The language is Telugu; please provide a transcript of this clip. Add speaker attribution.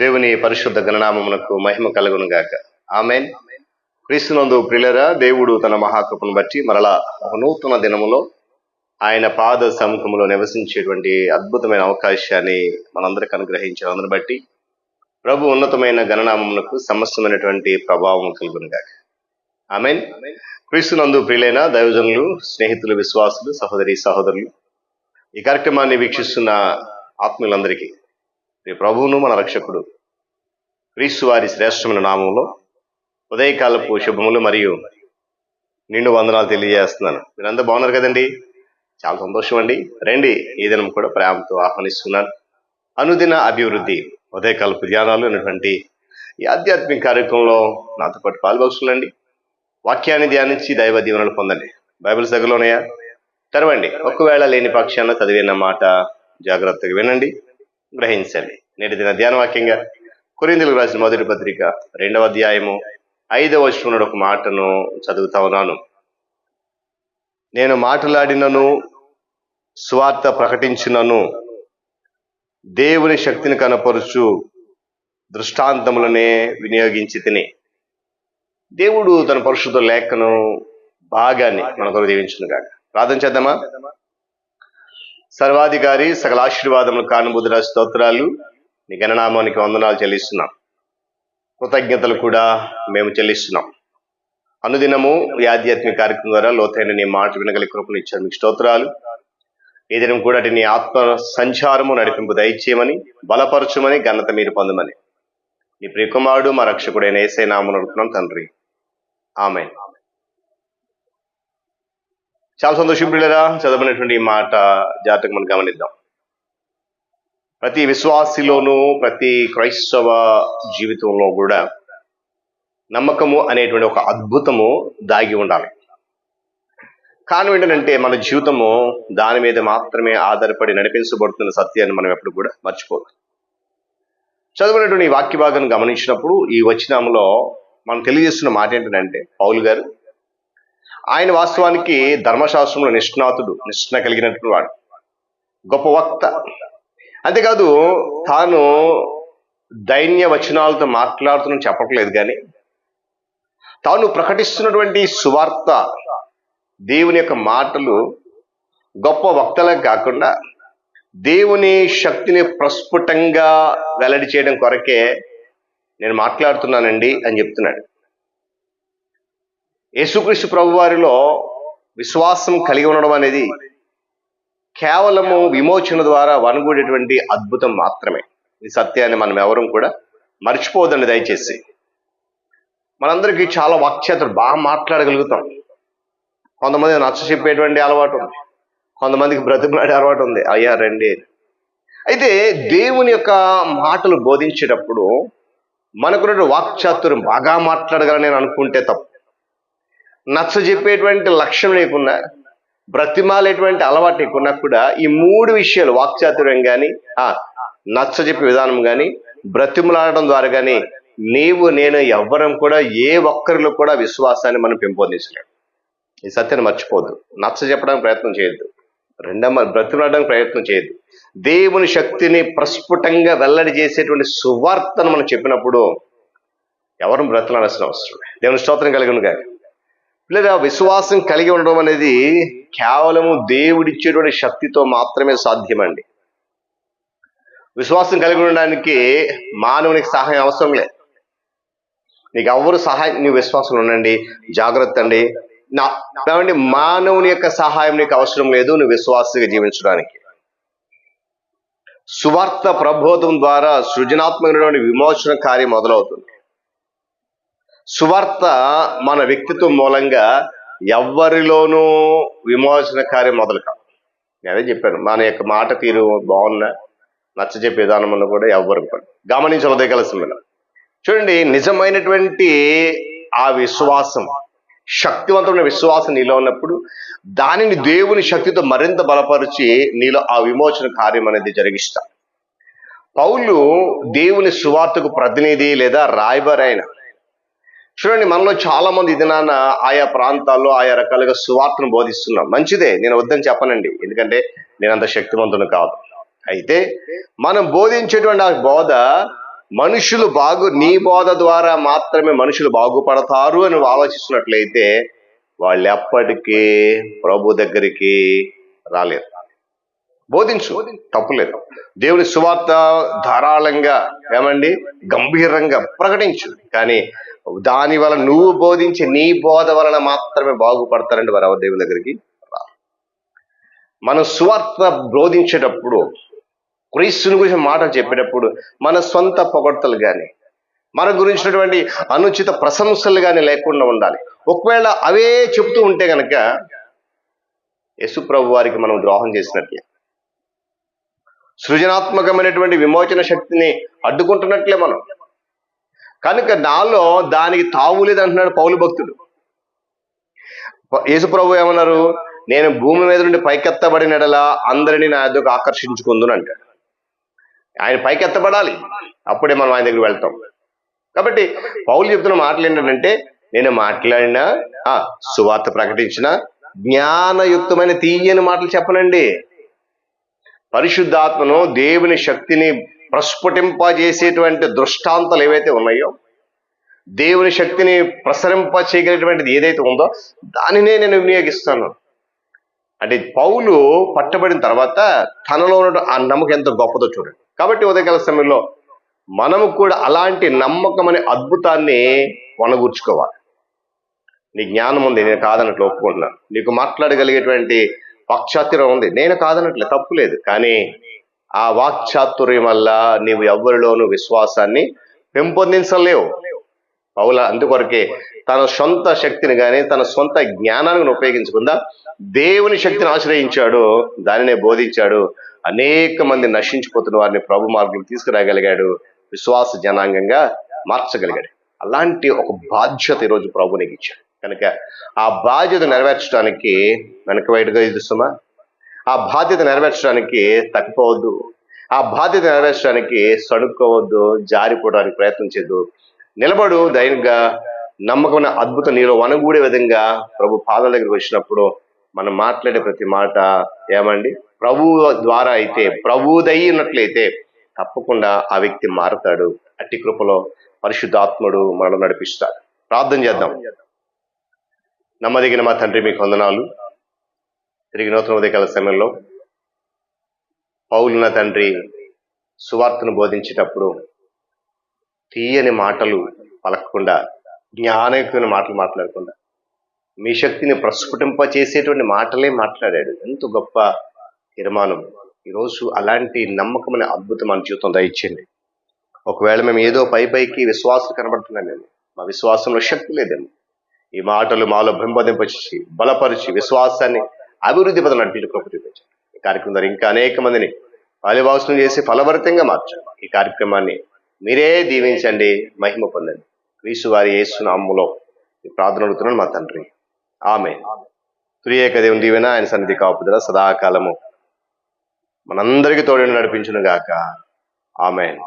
Speaker 1: దేవుని పరిశుద్ధ గణనామమునకు మహిమ కలుగును గాక. ఆమేన్. క్రీస్తునందు ప్రియులారా, దేవుడు తన మహాకృపను బట్టి మరలా ఒక నూతన దినములో ఆయన పాద సముఖములో నివసించేటువంటి అద్భుతమైన అవకాశాన్ని మనందరికి అనుగ్రహించినందును బట్టి ప్రభు ఉన్నతమైన గణనామమునకు సమస్తమైనటువంటి ప్రభావం కలుగును గాక. ఆమేన్. క్రీస్తునందు ప్రియులైన దైవజనులు, స్నేహితులు, విశ్వాసులు, సహోదరి సహోదరులు, ఈ కార్యక్రమాన్ని వీక్షిస్తున్న ఆత్మీయులందరికీ ఈ ప్రభువును మన రక్షకుడు క్రీస్తు వారి శ్రేష్టమైన నామంలో ఉదయకాలపు శుభములు మరియు నిండు వందనాలు తెలియజేస్తున్నాను. మీరందరూ బాగున్నారు కదండి? చాలా సంతోషం అండి. రండి, ఈ దినం కూడా ప్రేమతో ఆహ్వానిస్తున్నాను. అనుదిన అభివృద్ధి ఉదయకాలపు ధ్యానాలు అనేటువంటి ఈ ఆధ్యాత్మిక కార్యక్రమంలో నాతో పాటు పాల్గొనండి. వాక్యాన్ని ధ్యానించి దైవ దీవెనలు పొందండి. బైబిల్స్ దగ్గరలోనయా? తెరవండి. ఒకవేళ లేని పక్షాన చదివిన మాట జాగ్రత్తగా వినండి, గ్రహించండి. నేటి దిన ధ్యాన వాక్యంగా కొరింథీయులకు రాసిన మొదటి పత్రిక 2వ అధ్యాయము 5వ వచనం ఒక మాటను చదువుతా ఉన్నాను. నేను మాట్లాడినను సువార్త ప్రకటించినను దేవుని శక్తిని కనపరుచు దృష్టాంతములనే వినియోగించి తిని. దేవుడు తన పరిశుద్ధ లేఖను భాగాన్ని మన కొరకు దీవించును గాక. ప్రార్థన చేద్దామా? సర్వాధికారి, సకల ఆశీర్వాదములు కానుబుద్ధుల స్తోత్రాలు, నీ గణనామానికి వందనాలు చెల్లిస్తున్నాం. కృతజ్ఞతలు కూడా మేము చెల్లిస్తున్నాం. అనుదినము ఈ ఆధ్యాత్మిక కార్యక్రమం ద్వారా లోతైన నీ మాట వినగలి కృపను ఇచ్చారు. మీకు స్తోత్రాలు. ఈ దినం కూడా నీ ఆత్మ సంచారము నడిపింపు దయచేయమని, బలపరచుమని, ఘనత మీరు పొందమని నీ ప్రియకుమారుడు మా రక్షకుడైన యేసయ్య నామమున అడుగుతున్నాం తండ్రి. ఆమేన్. చాలా సంతోషం ప్రియులారా, చదవనటువంటి ఈ మాట జాగ్రత్తగా మనం గమనిద్దాం. ప్రతి విశ్వాసిలోనూ, ప్రతి క్రైస్తవ జీవితంలో కూడా నమ్మకము అనేటువంటి ఒక అద్భుతము దాగి ఉండాలి. కారణం ఏంటంటే మన జీవితము దాని మీద మాత్రమే ఆధారపడి నడిపించబడుతున్న సత్యాన్ని మనం ఎప్పుడు కూడా మర్చిపోదు. చదువునటువంటి ఈ వాక్య భాగాన్ని గమనించినప్పుడు ఈ వచనంలో మనం తెలియజేస్తున్న మాట ఏంటంటే, పౌలు గారు ఆయన వాస్తవానికి ధర్మశాస్త్రంలో నిష్ణ కలిగినటువంటి వాడు, గొప్ప వక్త. అంతేకాదు తాను దైన్య వచనాలతో మాట్లాడుతున్న చెప్పట్లేదు, కానీ తాను ప్రకటిస్తున్నటువంటి సువార్త, దేవుని యొక్క మాటలు గొప్ప వక్తలకు కాకుండా దేవుని శక్తిని ప్రస్ఫుటంగా వెల్లడి చేయడం కొరకే నేను మాట్లాడుతున్నానండి అని చెప్తున్నాడు. యేసుక్రీస్తు ప్రభు వారిలో విశ్వాసం కలిగి ఉండడం అనేది కేవలము విమోచన ద్వారా వనగూడేటువంటి అద్భుతం మాత్రమే. ఈ సత్యాన్ని మనం ఎవరూ కూడా మర్చిపోదండి దయచేసి. మనందరికీ చాలా వాక్చేతలు బాగా మాట్లాడగలుగుతాం. కొంతమంది నచ్చ చెప్పేటువంటి అలవాటు ఉంది, కొంతమందికి బ్రతిమలాడే అలవాటు ఉంది, అయ్యా రండి. అయితే దేవుని యొక్క మాటలు బోధించేటప్పుడు మనకున్న వాక్చాతుర్యం బాగా మాట్లాడగలని నేను అనుకుంటే తప్పు. నచ్చ చెప్పేటువంటి లక్షణం లేకున్నా, బ్రతిమాలేటువంటి అలవాటు లేకున్నా కూడా ఈ 3 విషయాలు, వాక్చాతుర్యం కానీ, నచ్చ చెప్పే విధానం కానీ, బ్రతిమలాడడం ద్వారా కానీ నీవు నేను ఎవ్వరం కూడా ఏ ఒక్కరిలో కూడా విశ్వాసాన్ని మనం పెంపొందించలేము. ఈ సత్యాన్ని మర్చిపోద్దు. నచ్చ చెప్పడానికి ప్రయత్నం చేయొద్దు, బ్రతిమలాడడానికి ప్రయత్నం చేయొద్దు. దేవుని శక్తిని ప్రస్ఫుటంగా వెల్లడి చేసేటువంటి సువార్తను మనం చెప్పినప్పుడు ఎవరు బ్రతిమలాడాల్సిన అవసరం లేదు. దేవుని స్తోత్రం కలుగును గాక. లేదా విశ్వాసం కలిగి ఉండడం అనేది కేవలము దేవుడిచ్చేటువంటి శక్తితో మాత్రమే సాధ్యమండి. విశ్వాసం కలిగి ఉండడానికి మానవునికి సహాయం అవసరం లేదు. నీకు ఎవరు సహాయం, నీ విశ్వాసం ఉండండి, జాగ్రత్త అండి, కాబట్టి మానవుని యొక్క సహాయం నీకు అవసరం లేదు నువ్వు విశ్వాసంగా జీవించడానికి. సువార్త ప్రబోధం ద్వారా సృజనాత్మకమైనటువంటి విమోచన కార్యం మొదలవుతుంది. సువార్త మన వ్యక్తిత్వం మూలంగా ఎవ్వరిలోనూ విమోచన కార్యం మొదలు కాదు. నేనే చెప్పాను, మన యొక్క మాట తీరు బాగున్నా, నచ్చ చెప్పే విధానంలో కూడా ఎవ్వరు కూడా గమనించలదే కలిసి. చూడండి, నిజమైనటువంటి ఆ విశ్వాసం, శక్తివంతమైన విశ్వాసం నీలో ఉన్నప్పుడు దానిని దేవుని శక్తితో మరింత బలపరిచి నీలో ఆ విమోచన కార్యం అనేది జరిగిస్తా. పౌలు దేవుని సువార్తకు ప్రతినిధి లేదా రాయబారైన. చూడండి, మనలో చాలా మంది ఇది ఆయా ప్రాంతాల్లో ఆయా రకాలుగా సువార్తను బోధిస్తున్నాం. మంచిదే, నేను వద్దని చెప్పనండి, ఎందుకంటే నేను అంత శక్తివంతుని కాదు. అయితే మనం బోధించేటువంటి ఆ బోధ నీ బోధ ద్వారా మాత్రమే మనుషులు బాగుపడతారు అని ఆలోచిస్తున్నట్లయితే వాళ్ళు ఎప్పటికీ ప్రభు దగ్గరికి రాలేరు. బోధించు, తప్పులేదు. దేవుని సువార్త ధారాళంగా గంభీరంగా ప్రకటించు. కానీ దాని వల్ల నువ్వు బోధించి నీ బోధ వలన మాత్రమే బాగుపడతారంటే వారు ఎవరు దేవుని దగ్గరికి రారు. మనం సువార్త బోధించేటప్పుడు, క్రీస్తుని గురించి మాటలు చెప్పేటప్పుడు మన సొంత పొగడ్తలు కానీ, మన గురించినటువంటి అనుచిత ప్రశంసలు కానీ లేకుండా ఉండాలి. ఒకవేళ అవే చెప్తూ ఉంటే గనక యేసు ప్రభు వారికి మనం ద్రోహం చేసినట్లే, సృజనాత్మకమైనటువంటి విమోచన శక్తిని అడ్డుకుంటున్నట్లే మనం. కనుక నాలో దానికి తావులేదు అంటున్నాడు పౌలు భక్తుడు. యేసు ప్రభు ఏమన్నారు? నేను భూమి మీద నుండి పైకెత్తబడినడలా అందరినీ నా యొద్దకు ఆకర్షించుకుందును అంటాడు. ఆయన పైకెత్తబడాలి, అప్పుడే మనం ఆయన దగ్గరికి వెళ్తాం. కాబట్టి పౌలు చెప్తున్న మాటలు ఏంటంటే, నేను మాట్లాడినా, సువార్త ప్రకటించిన, జ్ఞానయుక్తమైన తీయని మాటలు చెప్పనండి. పరిశుద్ధాత్మను, దేవుని శక్తిని ప్రస్ఫుటింపజేసేటువంటి దృష్టాంతాలు ఏవైతే ఉన్నాయో, దేవుని శక్తిని ప్రసరింప చేయగలిగినటువంటిది ఏదైతే ఉందో దానినే నేను వినియోగిస్తాను. అంటే పౌలు పట్టబడిన తర్వాత తనలో ఉన్న ఆ నమ్మకం ఎంత గొప్పదో చూడండి. కాబట్టి ఉదయకాల సమయంలో మనము కూడా అలాంటి నమ్మకం అనే అద్భుతాన్ని వనగూర్చుకోవాలి. నీ జ్ఞానం ఉంది, నేను కాదన్నట్లు ఒప్పుకుంటున్నాను. నీకు మాట్లాడగలిగేటువంటి వాక్చాతుర్యం ఉంది, నేను కాదన్నట్లే, తప్పు లేదు. కానీ ఆ వాక్చాతుర్యం వల్ల నీవు ఎవ్వరిలోనూ విశ్వాసాన్ని పెంపొందించలేవు. పౌల అందుకొరకే తన సొంత శక్తిని కానీ తన సొంత జ్ఞానాన్ని ఉపయోగించకుండా దేవుని శక్తిని ఆశ్రయించాడు, దానినే బోధించాడు. అనేక మంది నశించిపోతున్న వారిని ప్రభు మార్గంలో తీసుకురాగలిగాడు, విశ్వాస జనాంగంగా మార్చగలిగాడు. అలాంటి ఒక బాధ్యత ఈరోజు ప్రభు నీకు ఇచ్చాడు. కనుక ఆ బాధ్యత నెరవేర్చడానికి వెనక బయటగా చూస్తున్నా, ఆ బాధ్యత నెరవేర్చడానికి తప్పిపోవద్దు, ఆ బాధ్యత నెరవేర్చడానికి సడుక్కోవద్దు, జారిపోవడానికి ప్రయత్నం చేయద్దు. నిలబడు ధైర్యంగా. నమ్మకమైన అద్భుతం నీలో వనగూడే విధంగా ప్రభు పాదాల దగ్గరికి వచ్చినప్పుడు మనం మాట్లాడే ప్రతి మాట ప్రభు ద్వారా అయితే, ప్రభుదై ఉన్నట్లయితే తప్పకుండా ఆ వ్యక్తి మారతాడు. అట్టి కృపలో పరిశుద్ధాత్ముడు మనల్ని నడిపిస్తాడు. ప్రార్థన చేద్దాం. నమ్మదగిన మా తండ్రి, మీకు వందనాలు. తిరిగి నూతన ఉదయకాల సమయంలో పౌలు నా తండ్రి సువార్తను బోధించేటప్పుడు తీయని మాటలు పలకకుండా, జ్ఞానయుక్తమైన మాటలు మాట్లాడకుండా మీ శక్తిని ప్రస్ఫుటింప చేసేటువంటి మాటలే మాట్లాడాడు. ఎంత గొప్ప తీర్మానం. ఈరోజు అలాంటి నమ్మకమైన అద్భుతం మన జీవితం దయచేయండి. ఒకవేళ మేము ఏదో పైకి విశ్వాసం కనబడుతున్నాం, మేము మా విశ్వాసంలో శక్తి లేదేమో, ఈ మాటలు మాలో బింబదింపచేసి బలపరిచి విశ్వాసాన్ని అభివృద్ధి పదం నడిపించి కృప చూపించండి. ఈ కార్యక్రమం ద్వారా ఇంకా అనేక మందిని ఫలభాసనం చేసి ఫలభరితంగా మార్చండి. ఈ కార్యక్రమాన్ని మీరే దీవించండి, మహిమ పొందండి. క్రీస్తు వారి యేసు నామములో ఈ ప్రార్థన అడుగుతున్నాను మా తండ్రి, ఆమేన్. త్రియేక దేవుని దీవెన, ఆయన సన్నిధి కాపుదల సదాకాలము మనందరికీ తోడు నడిపించును గాక. ఆమేన్.